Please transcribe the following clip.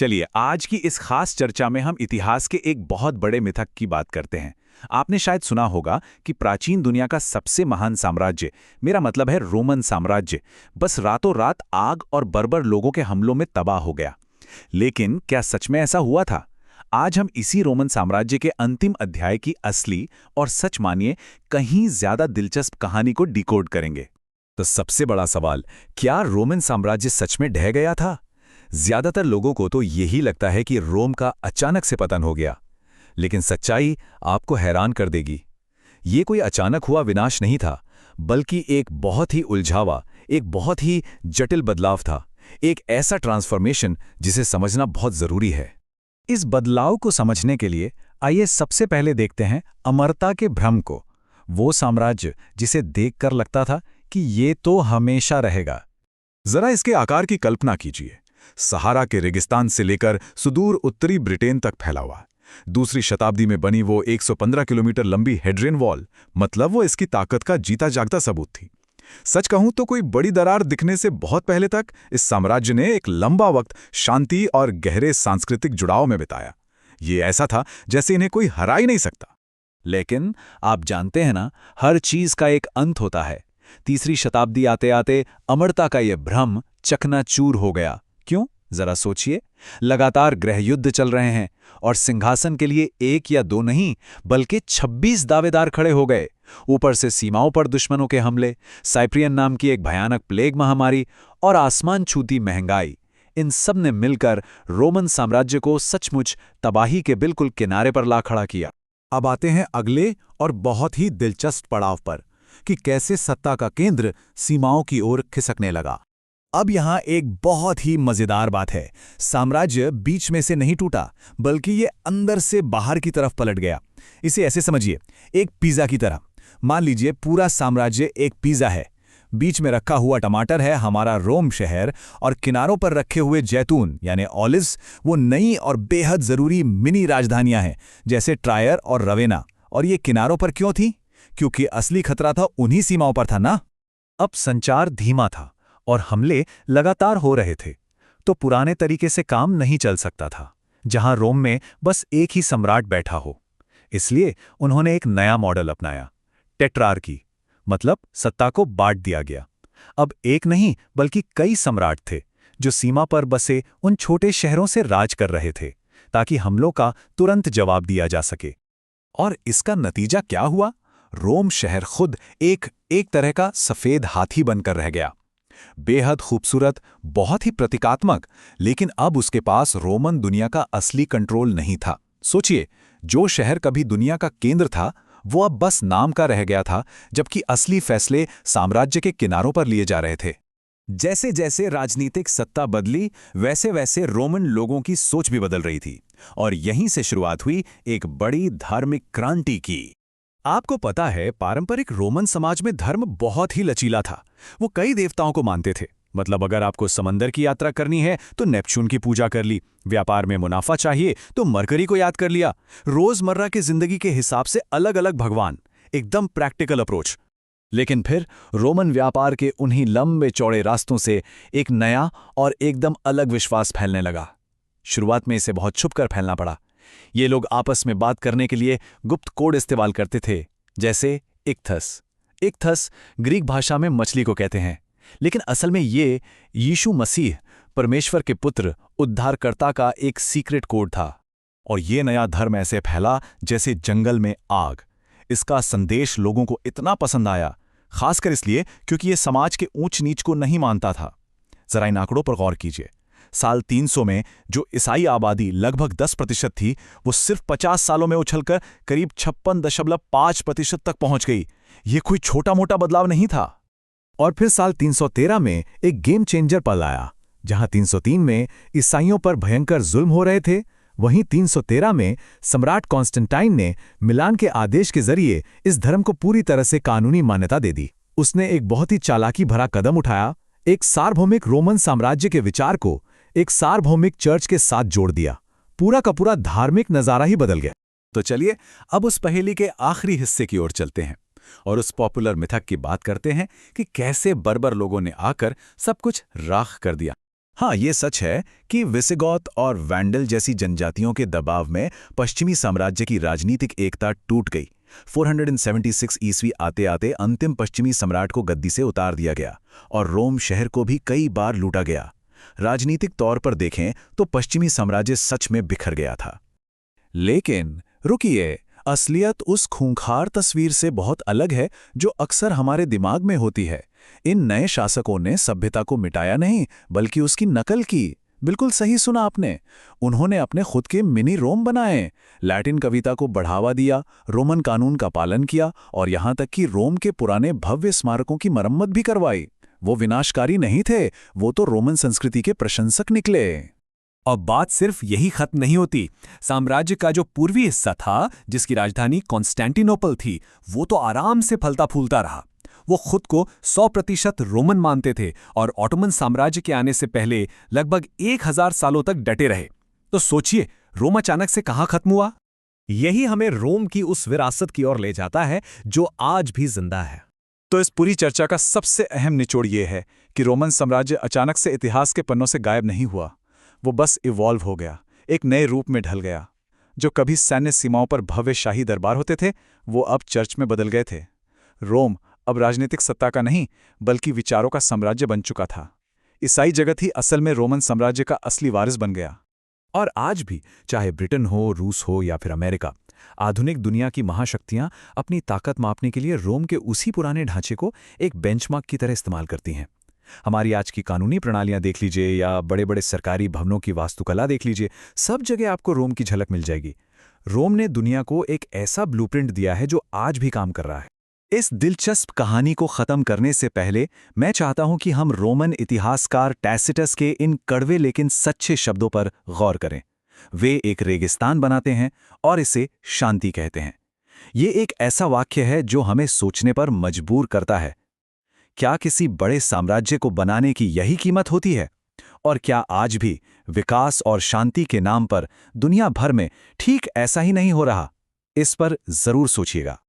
चलिए आज की इस खास चर्चा में हम इतिहास के एक बहुत बड़े मिथक की बात करते हैं। आपने शायद सुना होगा कि प्राचीन दुनिया का सबसे महान साम्राज्य, मेरा मतलब है रोमन साम्राज्य, बस रातों रात आग और बर्बर लोगों के हमलों में तबाह हो गया। लेकिन क्या सच में ऐसा हुआ था? आज हम इसी रोमन साम्राज्य के अंतिम अध्याय की असली और सच मानिए कहीं ज्यादा दिलचस्प कहानी को डिकोड करेंगे। तो सबसे बड़ा सवाल, क्या रोमन साम्राज्य सच में ढह गया था? ज्यादातर लोगों को तो यही लगता है कि रोम का अचानक से पतन हो गया, लेकिन सच्चाई आपको हैरान कर देगी। ये कोई अचानक हुआ विनाश नहीं था, बल्कि एक बहुत ही उलझावा, एक बहुत ही जटिल बदलाव था। एक ऐसा ट्रांसफॉर्मेशन जिसे समझना बहुत जरूरी है। इस बदलाव को समझने के लिए आइए सबसे पहले देखते हैं अमरता के भ्रम को। वो साम्राज्य जिसे देखकर लगता था कि ये तो हमेशा रहेगा। जरा इसके आकार की कल्पना कीजिए। सहारा के रेगिस्तान से लेकर सुदूर उत्तरी ब्रिटेन तक फैला हुआ। दूसरी शताब्दी में बनी वो 115 किलोमीटर लंबी हेड्रियन वॉल, मतलब वो इसकी ताकत का जीता जागता सबूत थी। सच कहूं तो कोई बड़ी दरार दिखने से बहुत पहले तक इस साम्राज्य ने एक लंबा वक्त शांति और गहरे सांस्कृतिक जुड़ाव में बिताया। ये ऐसा था जैसे इन्हें कोई हरा ही नहीं सकता। लेकिन आप जानते हैं ना, हर चीज का एक अंत होता है। तीसरी शताब्दी आते आते अमरता का यह भ्रम चकनाचूर हो गया। क्यों? जरा सोचिए। लगातार गृहयुद्ध चल रहे हैं और सिंहासन के लिए एक या दो नहीं बल्कि 26 दावेदार खड़े हो गए। ऊपर से सीमाओं पर दुश्मनों के हमले, साइप्रियन नाम की एक भयानक प्लेग महामारी और आसमान छूती महंगाई, इन सब ने मिलकर रोमन साम्राज्य को सचमुच तबाही के बिल्कुल किनारे पर ला खड़ा किया। अब आते हैं अगले और बहुत ही दिलचस्प पड़ाव पर कि कैसे सत्ता का केंद्र सीमाओं की ओर खिसकने लगा। अब यहाँ एक बहुत ही मजेदार बात है। साम्राज्य बीच में से नहीं टूटा, बल्कि ये अंदर से बाहर की तरफ पलट गया। इसे ऐसे समझिए, एक पिज़्ज़ा की तरह। मान लीजिए पूरा साम्राज्य एक पिज़्ज़ा है। बीच में रखा हुआ टमाटर है हमारा रोम शहर, और किनारों पर रखे हुए जैतून यानी ऑलिव्स वो नई और बेहद ज़रूरी मिनी राजधानियां हैं, जैसे ट्रायर और रवेना। और ये किनारों पर क्यों थी? क्योंकि असली खतरा था उन्हीं सीमाओं पर था ना। अब संचार धीमा था और हमले लगातार हो रहे थे, तो पुराने तरीके से काम नहीं चल सकता था, जहां रोम में बस एक ही सम्राट बैठा हो। इसलिए उन्होंने एक नया मॉडल अपनाया, टेट्रार्की, मतलब सत्ता को बांट दिया गया। अब एक नहीं बल्कि कई सम्राट थे जो सीमा पर बसे उन छोटे शहरों से राज कर रहे थे, ताकि हमलों का तुरंत जवाब दिया जा सके। और इसका नतीजा क्या हुआ? रोम शहर खुद एक तरह का सफेद हाथी बनकर रह गया। बेहद खूबसूरत, बहुत ही प्रतीकात्मक, लेकिन अब उसके पास रोमन दुनिया का असली कंट्रोल नहीं था। सोचिए, जो शहर कभी दुनिया का केंद्र था वो अब बस नाम का रह गया था, जबकि असली फैसले साम्राज्य के किनारों पर लिए जा रहे थे। जैसे जैसे राजनीतिक सत्ता बदली, वैसे वैसे रोमन लोगों की सोच भी बदल रही थी, और यहीं से शुरुआत हुई एक बड़ी धार्मिक क्रांति की। आपको पता है, पारंपरिक रोमन समाज में धर्म बहुत ही लचीला था। वो कई देवताओं को मानते थे। मतलब अगर आपको समंदर की यात्रा करनी है तो नेपच्यून की पूजा कर ली, व्यापार में मुनाफा चाहिए तो मरकरी को याद कर लिया। रोजमर्रा की जिंदगी के हिसाब से अलग अलग भगवान, एकदम प्रैक्टिकल अप्रोच। लेकिन फिर रोमन व्यापार के उन्हीं लंबे चौड़े रास्तों से एक नया और एकदम अलग विश्वास फैलने लगा। शुरुआत में इसे बहुत छुपकर फैलना पड़ा। ये लोग आपस में बात करने के लिए गुप्त कोड इस्तेमाल करते थे, जैसे इक्थस। इक्थस ग्रीक भाषा में मछली को कहते हैं, लेकिन असल में ये यीशु मसीह, परमेश्वर के पुत्र, उद्धारकर्ता का एक सीक्रेट कोड था। और ये नया धर्म ऐसे फैला जैसे जंगल में आग। इसका संदेश लोगों को इतना पसंद आया, खासकर इसलिए क्योंकि ये समाज के ऊंच नीच को नहीं मानता था। जरा इन आंकड़ों पर गौर कीजिए। साल 300 में जो ईसाई आबादी लगभग 10% थी, वो सिर्फ 50 सालों में उछलकर करीब 56.5% तक पहुंच गई। ये कोई छोटा मोटा बदलाव नहीं था। और फिर साल 313 में एक गेम चेंजर पल आया। जहां 303 में ईसाइयों पर भयंकर जुल्म हो रहे थे, वहीं 313 में सम्राट कॉन्स्टेंटाइन ने मिलान के आदेश के जरिए इस धर्म को पूरी तरह से कानूनी मान्यता दे दी। उसने एक बहुत ही चालाकी भरा कदम उठाया, एक सार्वभौमिक रोमन साम्राज्य के विचार को एक सार्वभौमिक चर्च के साथ जोड़ दिया। पूरा का पूरा धार्मिक नजारा ही बदल गया। तो चलिए अब उस पहेली के आखिरी हिस्से की ओर चलते हैं और उस पॉपुलर मिथक की बात करते हैं कि कैसे बर्बर लोगों ने आकर सब कुछ राख कर दिया। हाँ, ये सच है कि विसिगॉथ और वैंडल जैसी जनजातियों के दबाव में पश्चिमी साम्राज्य की राजनीतिक एकता टूट गई। 476 ईस्वी आते आते अंतिम पश्चिमी सम्राट को गद्दी से उतार दिया गया और रोम शहर को भी कई बार लूटा गया। राजनीतिक तौर पर देखें तो पश्चिमी साम्राज्य सच में बिखर गया था। लेकिन रुकिए, असलियत उस खूंखार तस्वीर से बहुत अलग है जो अक्सर हमारे दिमाग में होती है। इन नए शासकों ने सभ्यता को मिटाया नहीं, बल्कि उसकी नकल की। बिल्कुल सही सुना आपने। उन्होंने अपने खुद के मिनी रोम बनाए, लैटिन कविता को बढ़ावा दिया, रोमन कानून का पालन किया और यहाँ तक कि रोम के पुराने भव्य स्मारकों की मरम्मत भी करवाई। वो विनाशकारी नहीं थे, वो तो रोमन संस्कृति के प्रशंसक निकले। और बात सिर्फ यही खत्म नहीं होती। साम्राज्य का जो पूर्वी हिस्सा था, जिसकी राजधानी कॉन्स्टेंटिनोपल थी, वो तो आराम से फलता फूलता रहा। वो खुद को 100% रोमन मानते थे और ऑटोमन साम्राज्य के आने से पहले लगभग 1000 सालों तक डटे रहे। तो सोचिए, रोम अचानक से कहाँ खत्म हुआ? यही हमें रोम की उस विरासत की ओर ले जाता है जो आज भी जिंदा है। तो इस पूरी चर्चा का सबसे अहम निचोड़ ये है कि रोमन साम्राज्य अचानक से इतिहास के पन्नों से गायब नहीं हुआ। वो बस इवॉल्व हो गया, एक नए रूप में ढल गया। जो कभी सैन्य सीमाओं पर भव्य शाही दरबार होते थे, वो अब चर्च में बदल गए थे। रोम अब राजनीतिक सत्ता का नहीं, बल्कि विचारों का साम्राज्य बन चुका था। ईसाई जगत ही असल में रोमन साम्राज्य का असली वारिस बन गया। और आज भी, चाहे ब्रिटेन हो, रूस हो या फिर अमेरिका, आधुनिक दुनिया की महाशक्तियां अपनी ताकत मापने के लिए रोम के उसी पुराने ढांचे को एक बेंचमार्क की तरह इस्तेमाल करती हैं। हमारी आज की कानूनी प्रणालियां देख लीजिए या बड़े बड़े सरकारी भवनों की वास्तुकला देख लीजिए, सब जगह आपको रोम की झलक मिल जाएगी। रोम ने दुनिया को एक ऐसा ब्लूप्रिंट दिया है जो आज भी काम कर रहा है। इस दिलचस्प कहानी को खत्म करने से पहले मैं चाहता हूं कि हम रोमन इतिहासकार टैसिटस के इन कड़वे लेकिन सच्चे शब्दों पर गौर करें। वे एक रेगिस्तान बनाते हैं और इसे शांति कहते हैं। ये एक ऐसा वाक्य है जो हमें सोचने पर मजबूर करता है। क्या किसी बड़े साम्राज्य को बनाने की यही कीमत होती है? और क्या आज भी विकास और शांति के नाम पर दुनिया भर में ठीक ऐसा ही नहीं हो रहा? इस पर जरूर सोचिएगा।